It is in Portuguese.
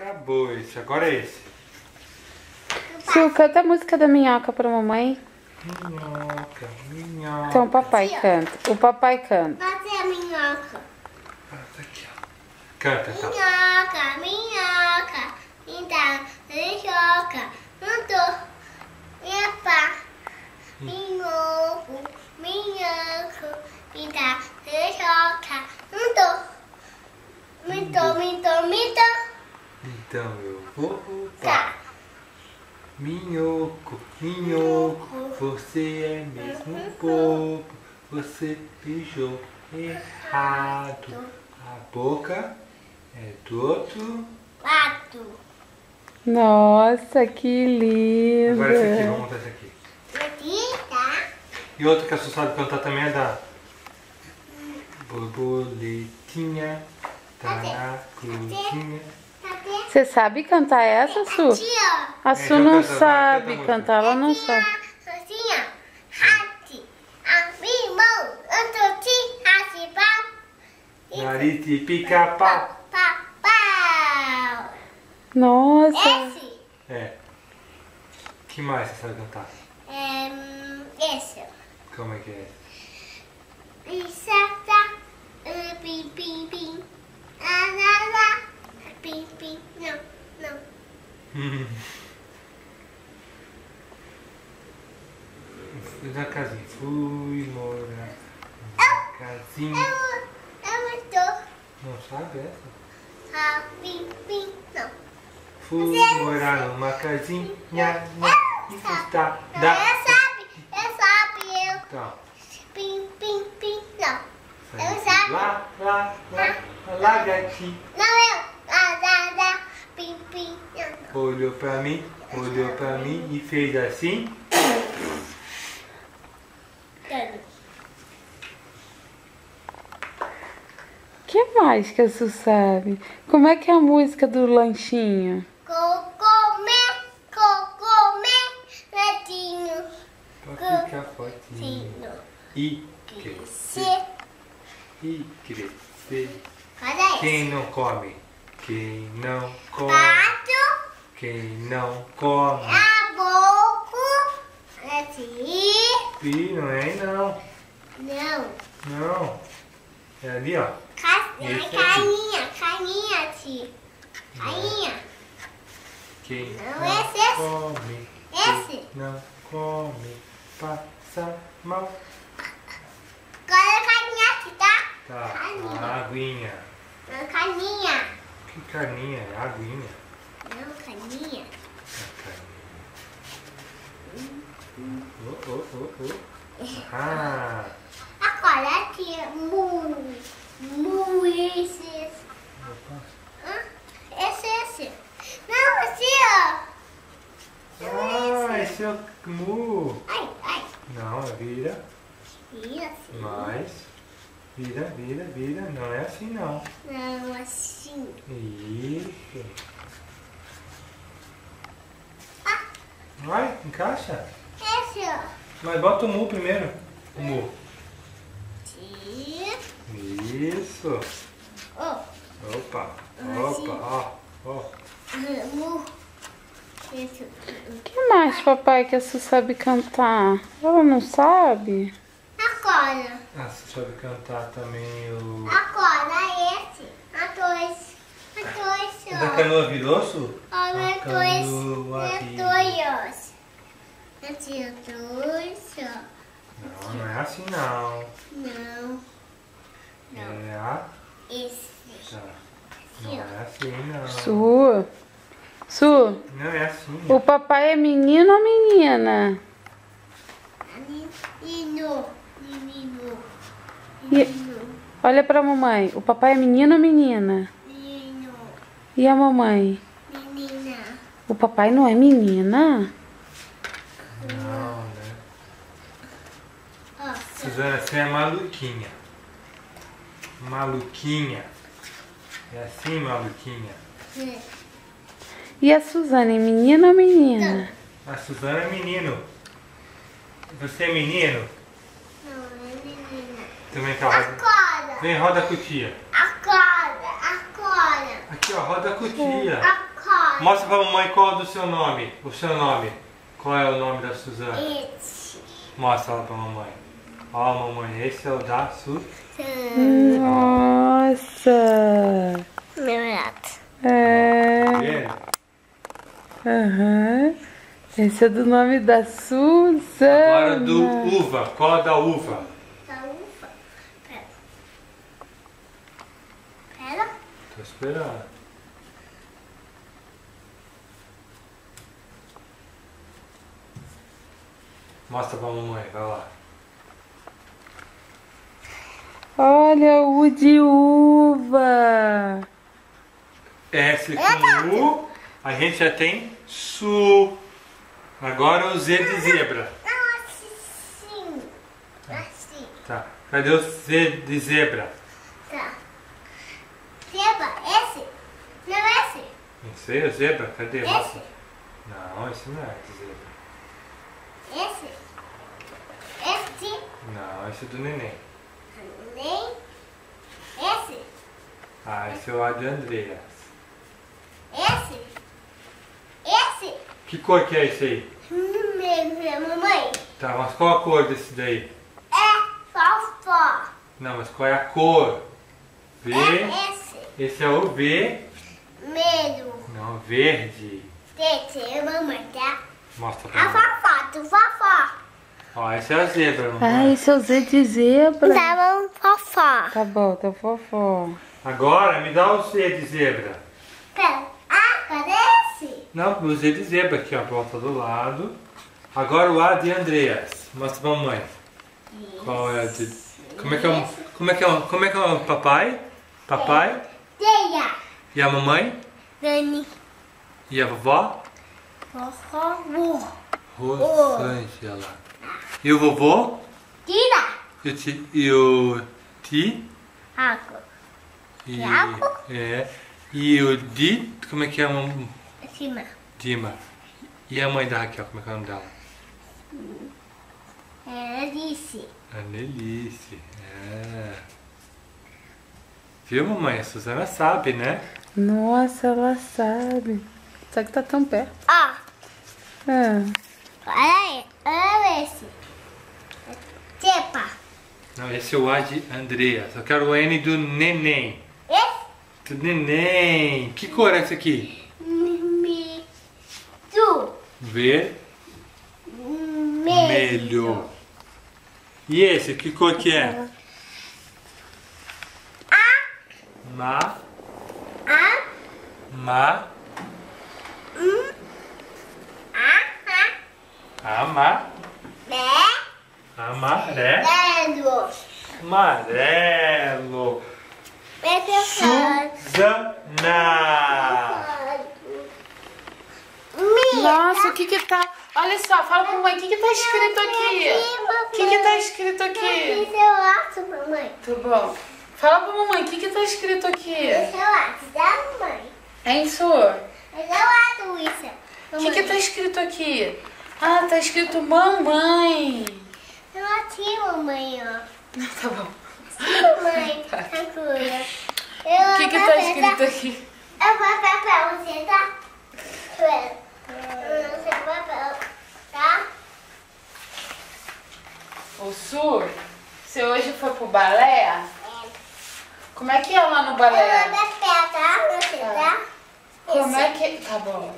Acabou esse, agora é esse. Su, canta a música da minhoca pra mamãe. Minhoca, minhoca. Então o papai canta. O papai canta. Fazer a minhoca. Ah, tá aqui, ó. Canta, tá. Minhoca, minhoca, me dá minhoca, não tô, minha pá. Minhoco, minhoco, me dá minhoca, não tô. Me tô. Então eu vou voltar. Minhoco, minhoco, você é mesmo bobo. Você beijou errado. A boca é do outro. Pato. Nossa, que lindo. Agora esse aqui, vamos montar esse aqui. Aqui, tá? E outro que a Su sabe cantar também é da borboletinha, tá na cozinha. Cadê? Você sabe cantar essa, Su? Aqui, ó. A Su então não canta, vai, sabe canta a cantar, ela não sabe. Assim, ó. Hati, amimão, antoti, hati, pau. Nariz de pica-pau. Pau. Nossa. Esse. É. Que mais você sabe cantar? Esse. Como é que é? Isata, pim, pim, pim. Anala, pim, pim. Não. Fui na casinha. Fui morar na casinha. Eu estou. Não sabe essa? Pim, pim. Não. Fui morar numa casinha e está Não, da. eu sabe, eu. Então, Pim, pim, pim. Não. sai Eu sabe. lá, gatinho. Não, eu. Lá, pim, pim. Não. Olhou pra mim e fez assim. O que mais que a Su sabe? Como é que é a música do lanchinho? Cocomé, netinho. Pra ficar fortinho. Tinho. E crescer. Se. E crescer. Cadê esse? Quem não come? Quem não come? Pato, Quem não come? a boca, netinho. Ih, não é aí não. Não. Não. É ali, ó. Esse aqui. Carinha, tio. Carinha. Quem Não, não esse. come? Esse. Quem não come? Passa mal. Agora é carinha aqui, tá? Tá, Carinha. a aguinha. Não, carinha. Que carninha? É a aguinha. Não, carinha. A carninha. Ah, Agora aqui, esse. opa. Hã? Esse. Não, esse, ó. Ah, esse é o mu. Ai. Não, vira. E assim. Mais. Vira. Não é assim, não. Não, assim. Isso. Ah, Vai, encaixa. esse, ó. Mas bota o mu primeiro. O mu. Tio. Isso. Ó. Opa, Assim. ó. Isso. O que mais, papai, que a Su sabe cantar? Ela não sabe? Agora. Ah, você sabe cantar também o... Agora esse. A dois, O da ó. canoa virou, Su? Olha, A canoa virou. dois. Eu tinha dois, ó. Não é assim, não. Não. É a... Esse. Tá. Não é assim, não. Su, Não é assim. o papai é menino ou menina? Menino. Olha pra mamãe, o papai é menino ou menina? Menino. E a mamãe? Menina. O papai não é menina? Não, né? Ó. Suzana, você é maluquinha. Maluquinha. É assim, maluquinha. E a Suzana é menina ou menina? A Suzana é menino. Você é menino? Não, é menina. Também tá roda. Acorda. Vem, roda a cutia. Acorda. Aqui, ó, roda a cutia. Acorda. Mostra pra mamãe qual é do seu nome. O seu nome. Qual é o nome da Suzana? Esse. Mostra lá pra mamãe. Ó, mamãe, esse é o da Suzana. Nossa! Meu gato. É. Vendo? Aham. Esse é do nome da Suzana. Agora do uva. Qual é da uva? Da uva. Pera. Pera. Tô esperando. Mostra pra mamãe, vai lá. Olha o de uva. S com U, a gente já tem su. Agora o Z de zebra. Não, assim. Assim. Tá. Cadê o Z de zebra? Tá. Zebra, esse. Não, esse. Não sei, o zebra? Cadê? Esse. Mostra. Não, esse não é de zebra. Esse. Esse. Não, esse é do neném. Nem. Esse. Ah, esse é o A de Andreas. Esse. Esse. Que cor que é esse aí? Mamãe. Tá, mas qual a cor desse daí? É fofó. Não, mas qual é a cor? V. É esse. Esse é o V. Medo. Não, verde. Tete, mamãe, tá? Mostra pra A mim. fofó, tu fofó. Ó, esse é a zebra, Ah, mamãe. esse é o Z de zebra. Tá bom, fofó. Tá bom, tá fofó. Agora me dá o Z de zebra. Pera. Ah, cadê esse? Não, o Z de zebra aqui, ó, volta do lado. Agora o A de Andreas. Mostra pra mamãe. Qual é a de... Como é que é o papai? Papai? Teia. E a mamãe? Dani. E a vovó? Fofó. Rosângela. E o vovô? Tira. E o Ti? Água. E, Tiago? é. E o Di? Como é que é o nome? Cima. Dima. E a mãe da Raquel, como é que é o nome dela? Ela disse. Anelice. É. Viu, mamãe? A Suzana sabe, né? Nossa, ela sabe. Só que tá tão perto. Ó. É. Olha aí. Olha esse. Tepa. Não, esse é o A de Andreas. Eu quero o N do neném. Esse. Do neném. Que cor é esse aqui? Tu. Vermelho. E esse, que cor que é? Ma. Ma. Ama. Amarelo. Amarelo. Suzana. Nossa, o que tá... Olha só, fala pra mamãe, o que tá escrito aqui? O que tá escrito aqui? Esse é o laço, mamãe. Tá bom. Fala pra mamãe, o que tá escrito aqui? Esse é o laço da mamãe. Hein, Su? Esse é o laço, isso. O que tá escrito aqui? Ah, tá escrito mamãe. Eu latinha, mamãe, ó. Tá bom. Mamãe, tranquila. O que tá escrito aqui? Eu vou pra você, tá? Você vai pra... Tá? Ô, Su, você hoje foi pro balé? Como é que é lá no balé? Eu vou dar pé, tá? Você, tá? Como é que... Tá bom.